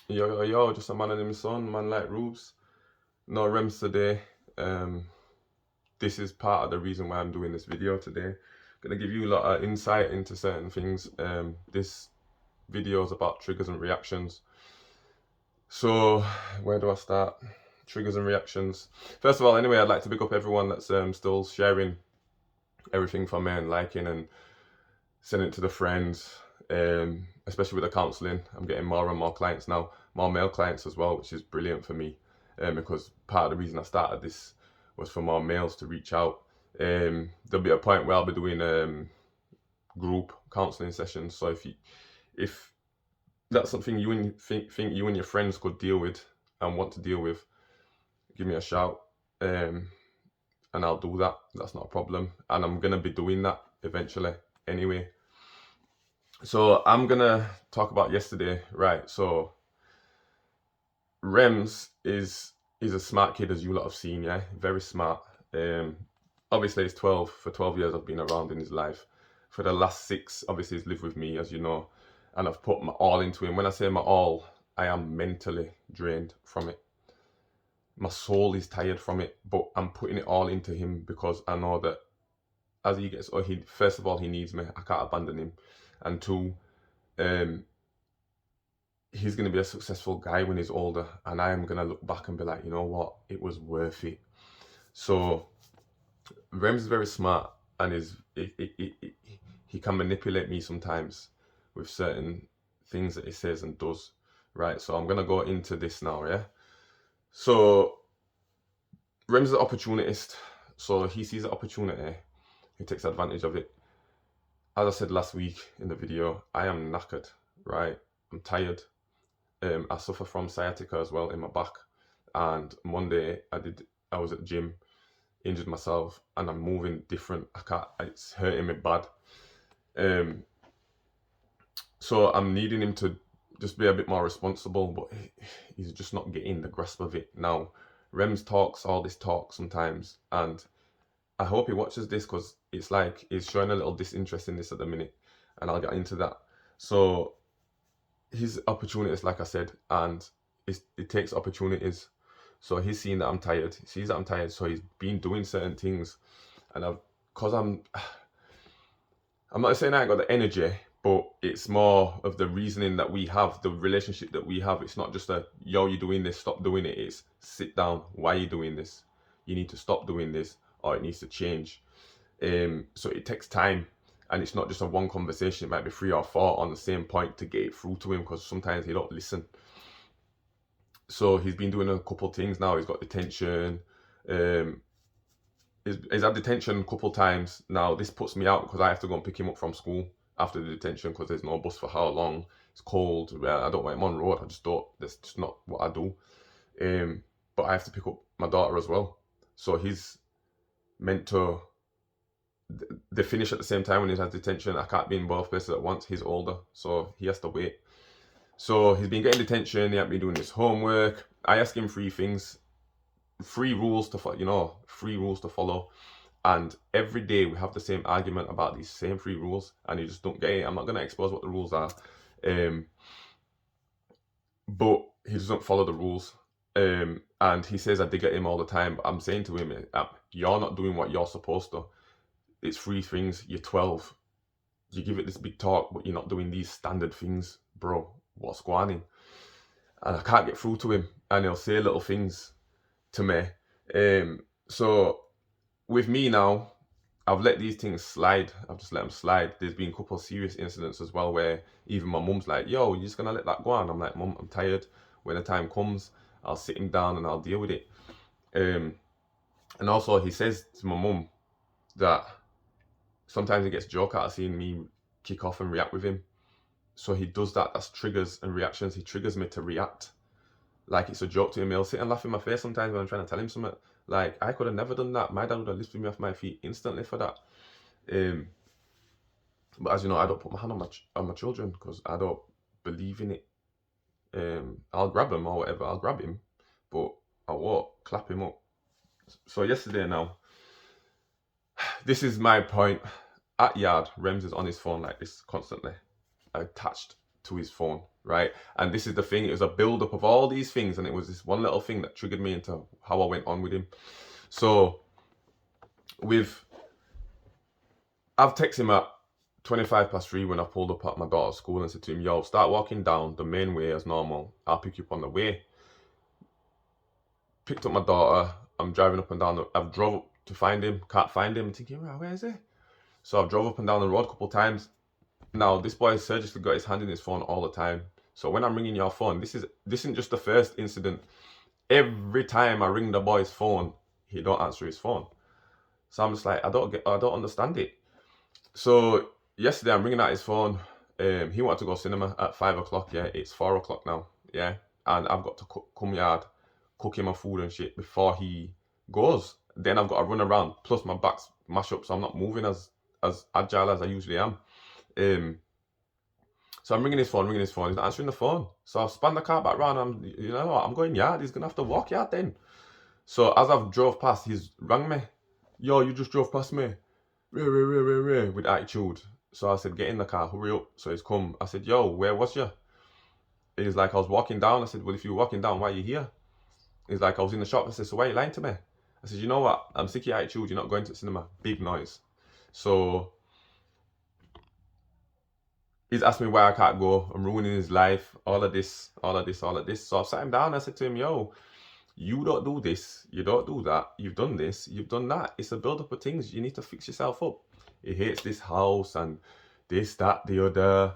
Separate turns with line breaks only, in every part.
Yo, just a man and his son, man like Rubes. No Rems today. Um, this is part of the reason why I'm doing this video today. Gonna give you a lot of insight into certain things. This video is about triggers and reactions. So, where do I start? Triggers and reactions. First of all, anyway, I'd like to big up everyone that's still sharing everything from me and liking and sending it to the friends. Especially with the counselling, I'm getting more and more clients now, more male clients as well, which is brilliant for me. Because part of the reason I started this was for more males to reach out. There'll be a point where I'll be doing group counselling sessions. So if that's something you and think you and your friends could deal with and want to deal with, give me a shout, and I'll do that. That's not a problem, and I'm gonna be doing that eventually anyway. So I'm gonna talk about yesterday, right? So Rems is a smart kid, as you lot have seen, yeah, very smart. Obviously he's 12. For 12 years I've been around in his life. For the last 6, obviously he's lived with me, as you know, and I've put my all into him. When I say my all, I am mentally drained from it. My soul is tired from it, but I'm putting it all into him because I know that as he gets, he first of all he needs me. I can't abandon him, and two, um, he's going to be a successful guy when he's older, and I am going to look back and be like, you know what, it was worth it. So Rems is very smart, and he can manipulate me sometimes with certain things that he says and does, right? So I'm going to go into this now, yeah? So Rems is an opportunist, so he sees an opportunity, he takes advantage of it. As I said last week in the video, I am knackered, right? I'm tired. I suffer from sciatica as well in my back, and Monday I was at the gym, injured myself, and I'm moving different. It's hurting me bad. So I'm needing him to just be a bit more responsible, but he's just not getting the grasp of it now. Rems talks all this talk sometimes, and I hope he watches this because it's like he's showing a little disinterest in this at the minute, and I'll get into that. So his opportunities, like I said, and it takes opportunities. So he's seen that I'm tired. He sees that I'm tired, so he's been doing certain things, and I'm not saying I ain't got the energy, but it's more of the reasoning that we have, the relationship that we have. It's not just a yo, you're doing this, stop doing it. It's sit down. Why are you doing this? You need to stop doing this, or it needs to change. So it takes time, and it's not just a one conversation. It might be 3 or 4 on the same point to get it through to him, because sometimes he don't listen. So he's been doing a couple of things now. He's got detention. He's had detention a couple of times now. This puts me out because I have to go and pick him up from school after the detention because there's no bus for how long. It's cold. I don't want him on the road. I just don't. That's just not what I do. But I have to pick up my daughter as well. So he's meant to. They finish at the same time when he has detention. I can't be in both places at once. He's older, so he has to wait. So he's been getting detention. He hasn't been doing his homework. I ask him 3 things, 3 rules to follow. 3 rules to follow. And every day we have the same argument about these same 3 rules, and he just don't get it. I'm not going to expose what the rules are, but he doesn't follow the rules. And he says I dig at him all the time, but I'm saying to him, you're not doing what you're supposed to. It's 3 things. You're 12. You give it this big talk, but you're not doing these standard things, bro. What's going on? And I can't get through to him, and he'll say little things to me. So with me now, I've let these things slide. I've just let them slide. There's been a couple of serious incidents as well where even my mum's like, yo, you're just going to let that go on? I'm like, Mum, I'm tired. When the time comes, I'll sit him down and I'll deal with it. And also he says to my mum that sometimes he gets joke out of seeing me kick off and react with him. So he does that. That's triggers and reactions. He triggers me to react. Like it's a joke to him. He'll sit and laugh in my face sometimes when I'm trying to tell him something. Like, I could have never done that. My dad would have lifted me off my feet instantly for that. But as you know, I don't put my hand on my children because I don't believe in it. I'll grab him or whatever. I'll grab him, but I won't clap him up. So yesterday now, this is my point. At yard, Rems is on his phone like this constantly, attached to his phone. right? And this is the thing, it was a build up of all these things, and it was this one little thing that triggered me into how I went on with him. So I've texted him at 3:25 when I pulled up at my daughter's school and said to him, yo, start walking down the main way as normal. I'll pick you up on the way. Picked up my daughter. I'm driving up and down. I've drove up to find him. Can't find him. I'm thinking, where is he? So I've drove up and down the road a couple of times. Now, this boy has surgically got his hand in his phone all the time. So when I'm ringing your phone, this isn't just the first incident. Every time I ring the boy's phone, he don't answer his phone. So I'm just like, I don't understand it. So yesterday I'm ringing out his phone. He wanted to go cinema at 5 o'clock. Yeah, it's 4 o'clock now. Yeah, and I've got to come yard, cook him my food and shit before he goes. Then I've got to run around. Plus my back's mashed up, so I'm not moving as agile as I usually am. So I'm ringing his phone. He's not answering the phone. So I've spun the car back round. I'm going yard. He's gonna have to walk yard then. So as I've drove past, he's rang me. Yo, you just drove past me. With attitude. So I said, get in the car, hurry up. So he's come. I said, yo, where was you? He's like, I was walking down. I said, well, if you were walking down, why are you here? He's like, I was in the shop. I said, so why are you lying to me? I said, you know what? I'm sick of your attitude. You're not going to the cinema. Big noise. So he's asked me why I can't go. I'm ruining his life. All of this. So I've sat him down. I said to him, yo, you don't do this. You don't do that. You've done this. You've done that. It's a build-up of things. You need to fix yourself up. He hates this house and this, that, the other.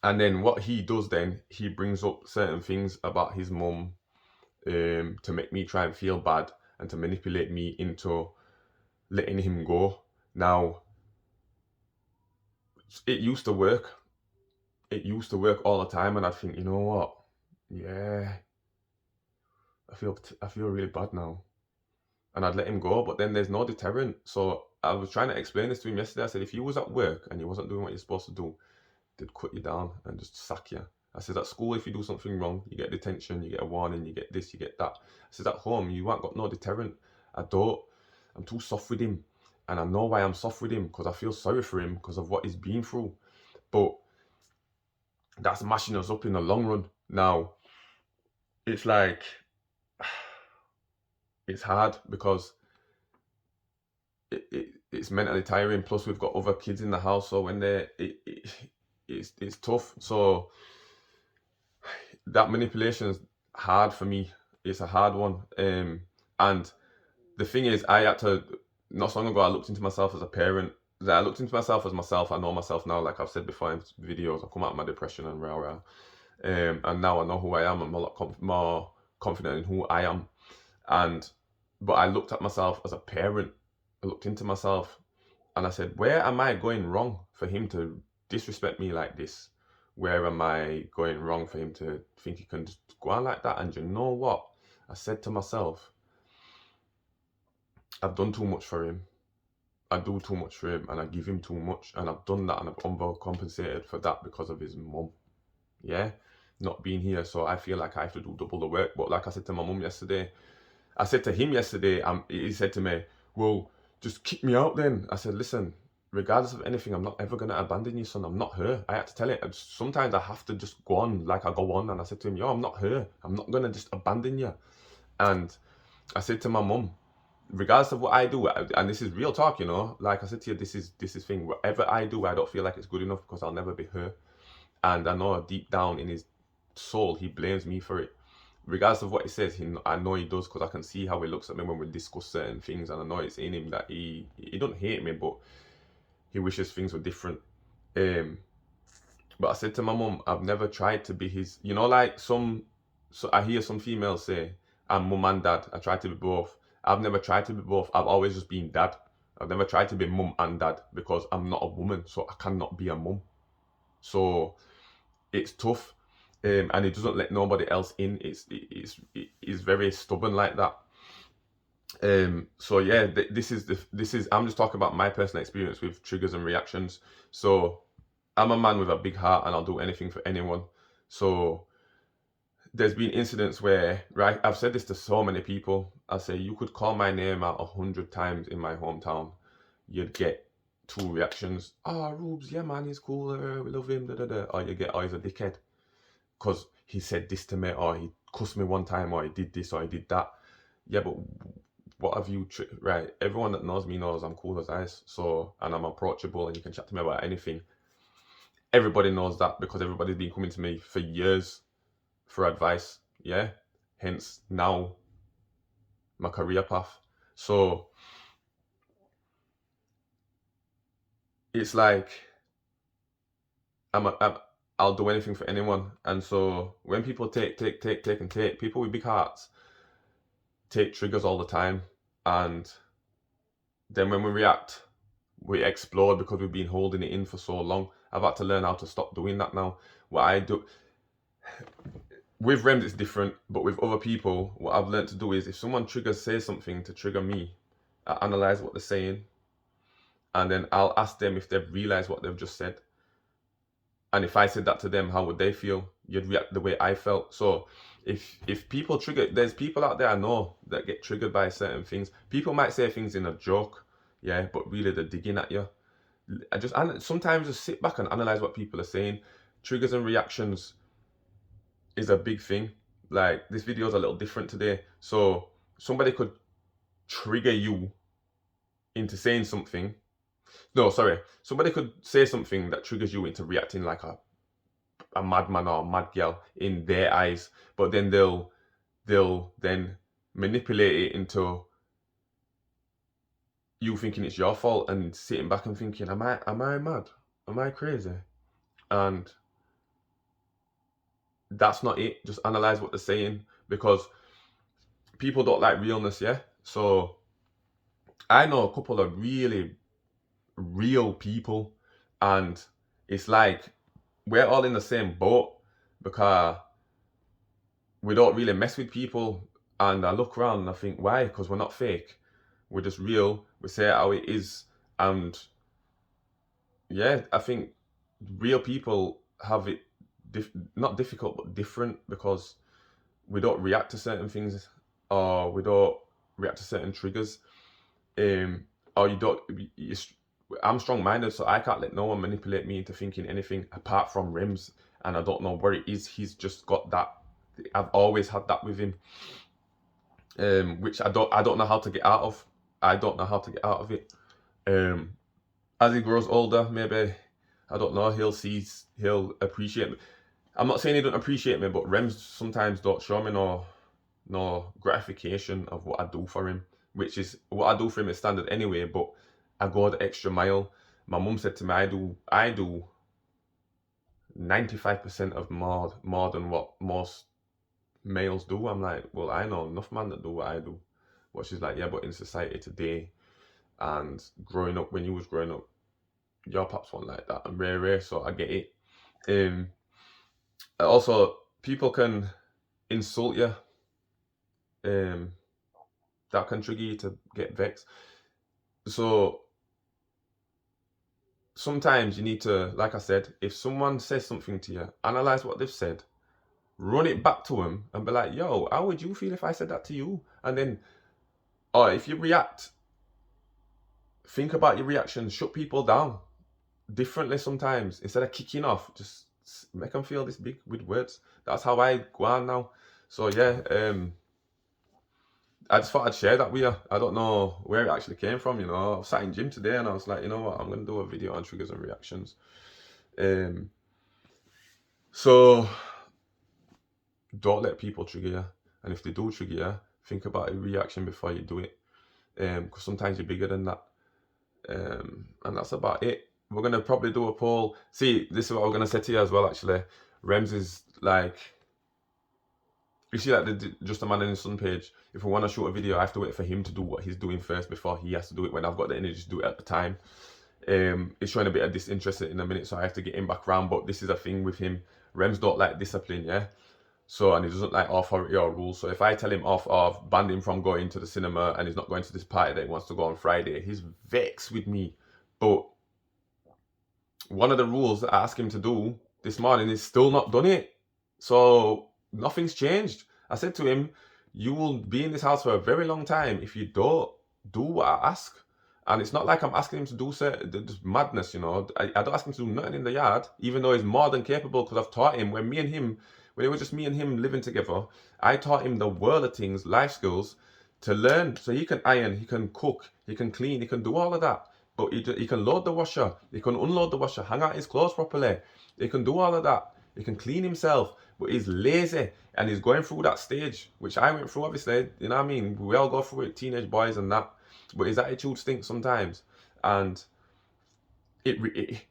And then what he does then, he brings up certain things about his mum to make me try and feel bad and to manipulate me into letting him go. Now, it used to work. It used to work all the time, and I think, you know what? Yeah, I feel really bad now. And I'd let him go, but then there's no deterrent. So I was trying to explain this to him yesterday. I said, if you was at work and you wasn't doing what you're supposed to do, they'd cut you down and just sack you. I said, at school, if you do something wrong, you get detention, you get a warning, you get this, you get that. I said, at home, you ain't got no deterrent. I'm too soft with him. And I know why I'm soft with him, because I feel sorry for him because of what he's been through. But that's mashing us up in the long run. Now, it's like, it's hard because it's mentally tiring. Plus, we've got other kids in the house, so when it's tough. So that manipulation is hard for me. It's a hard one. And the thing is, I had to, not so long ago, I looked into myself as a parent. I looked into myself as myself. I know myself now, like I've said before in videos. I've come out of my depression and rah. And now I know who I am. I'm a lot more confident in who I am. But I looked at myself as a parent. I looked into myself and I said, where am I going wrong for him to disrespect me like this? Where am I going wrong for him to think he can just go on like that? And you know what? I said to myself, I've done too much for him. I do too much for him and I give him too much. And I've done that and I've overcompensated for that because of his mum. Yeah? Not being here. So I feel like I have to do double the work. But like I said to my mum yesterday, I said to him yesterday, he said to me, well, just kick me out then. I said, listen, regardless of anything, I'm not ever going to abandon you, son. I'm not her. I had to tell it. Sometimes I have to just go on like I go on. And I said to him, yo, I'm not her. I'm not going to just abandon you. And I said to my mum, regardless of what I do, and this is real talk, you know, like I said to you, this is thing. Whatever I do, I don't feel like it's good enough because I'll never be her. And I know deep down in his soul, he blames me for it. Regardless of what he says, I know he does because I can see how he looks at me when we discuss certain things, and I know it's in him that he don't hate me, but he wishes things were different. But I said to my mum, I've never tried to be his, you know, like so I hear some females say, I'm mum and dad. I try to be both. I've never tried to be both. I've always just been dad. I've never tried to be mum and dad because I'm not a woman, so I cannot be a mum. So it's tough. And he doesn't let nobody else in. It's very stubborn like that. So yeah, this is I'm just talking about my personal experience with triggers and reactions. So I'm a man with a big heart and I'll do anything for anyone. So there's been incidents where, right, I've said this to so many people. I say, you could call my name out 100 times in my hometown, you'd get 2 reactions. Oh, Rubes, yeah man, he's cool, we love him, da da da. Or you get, oh, he's a dickhead. because he said this to me, or he cussed me one time, or he did this, or he did that. Yeah, but what have you, right? Everyone that knows me knows I'm cool as ice. So, and I'm approachable, and you can chat to me about anything. Everybody knows that because everybody's been coming to me for years for advice. Yeah. Hence now my career path. So it's like I'll do anything for anyone. And so when people take, people with big hearts take triggers all the time. And then when we react, we explode because we've been holding it in for so long. I've had to learn how to stop doing that now. What I do with Rems, it's different, but with other people, what I've learned to do is if someone says something to trigger me, I analyze what they're saying, and then I'll ask them if they've realized what they've just said. And if I said that to them, how would they feel? You'd react the way I felt. So if people trigger, there's people out there I know that get triggered by certain things. People might say things in a joke, yeah, but really they're digging at you. Sometimes just sit back and analyze what people are saying. Triggers and reactions is a big thing. Like, this video is a little different today. So somebody could trigger you into saying something. No, sorry. Somebody could say something that triggers you into reacting like a madman or a mad girl in their eyes, but then they'll then manipulate it into you thinking it's your fault and sitting back and thinking, am I mad? Am I crazy? And that's not it. Just analyze what they're saying, because people don't like realness, yeah? So I know a couple of really real people, and it's like we're all in the same boat because we don't really mess with people. And I look around and I think, why? Because we're not fake. We're just real. We say it how it is. And yeah, I think real people have it not difficult, but different, because we don't react to certain things, or we don't react to certain triggers. Or you don't. I'm strong-minded, so I can't let no one manipulate me into thinking anything apart from Rims, and I don't know where it is. He's just got that. I've always had that with him, which I don't know how to get out of. I don't know how to get out of it. As he grows older, maybe, I don't know, he'll appreciate me. I'm not saying he don't appreciate me, but Rems sometimes don't show me no gratification of what I do for him, which is what I do for him is standard anyway, but I go the extra mile. My mum said to me, I do 95% of more than what most males do. I'm like, well, I know enough men that do what I do. But she's like, yeah, but in society today, and growing up, when you was growing up, your pops weren't like that, and rare, so I get it. Also, people can insult you. That can trigger you to get vexed. So sometimes you need to, like I said, if someone says something to you, analyze what they've said, run it back to them, and be like, yo, how would you feel if I said that to you? And then, or if you react, think about your reaction. Shut people down differently sometimes. Instead of kicking off, just make them feel this big with words. That's how I go on now. So yeah, I just thought I'd share that with you. I don't know where it actually came from, you know. I was sat in gym today and I was like, you know what, I'm going to do a video on triggers and reactions. So don't let people trigger you. And if they do trigger you, think about a reaction before you do it. Because sometimes you're bigger than that. And that's about it. We're going to probably do a poll. See, this is what we're going to say to you as well, actually. Rems is like, you see like the Justamanandhisson page, if we want to shoot a video, I have to wait for him to do what he's doing first before he has to do it when I've got the energy to do it at the time. He's showing a bit of disinterest in a minute, so I have to get him back around. But this is a thing with him. Rems don't like discipline, yeah? So, and he doesn't like authority or rules. So if I tell him off or banned him from going to the cinema and he's not going to this party that he wants to go on Friday, he's vexed with me. But one of the rules that I asked him to do this morning, he's still not done it. So nothing's changed. I said to him, you will be in this house for a very long time if you don't do what I ask. And it's not like I'm asking him to do just madness, you know. I don't ask him to do nothing in the yard, even though he's more than capable, because I've taught him. When me and him, when it was just me and him living together, I taught him the world of things, life skills, to learn. So he can iron, he can cook, he can clean, he can do all of that. But he can load the washer, he can unload the washer, hang out his clothes properly. He can do all of that. He can clean himself, but he's lazy and he's going through that stage, which I went through, obviously. You know what I mean? We all go through it, teenage boys and that. But his attitude stinks sometimes. And it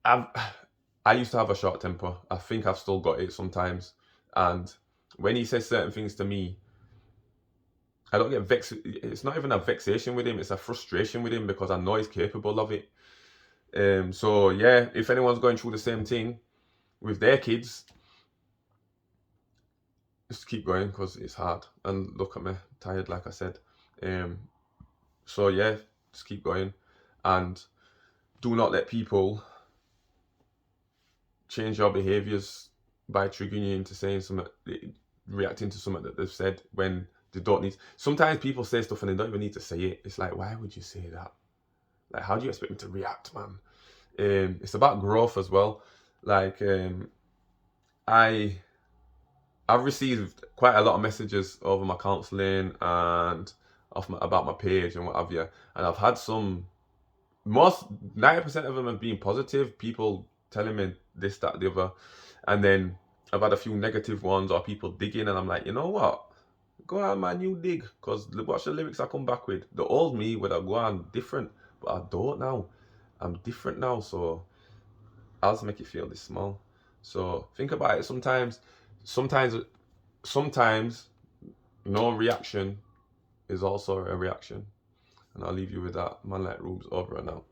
I used to have a short temper. I think I've still got it sometimes. And when he says certain things to me, I don't get vexed. It's not even a vexation with him, it's a frustration with him because I know he's capable of it. So yeah, if anyone's going through the same thing with their kids, just keep going because it's hard. And look at me, tired, like I said. So yeah, just keep going, and do not let people change your behaviors by triggering you into saying something, reacting to something that they've said when they don't need. Sometimes people say stuff and they don't even need to say it. It's like, why would you say that? Like, how do you expect me to react, man? It's about growth as well. Like, I've received quite a lot of messages over my counselling and about my page and what have you, and I've had some. Most 90% of them have been positive. People telling me this, that, the other, and then I've had a few negative ones or people digging, and I'm like, you know what? Go on, man, you dig, because watch the lyrics I come back with. The old me would have gone different, but I don't now. I'm different now, so I'll just make it feel this small. So think about it. Sometimes no reaction is also a reaction. And I'll leave you with that. Man like Rubes, over and out.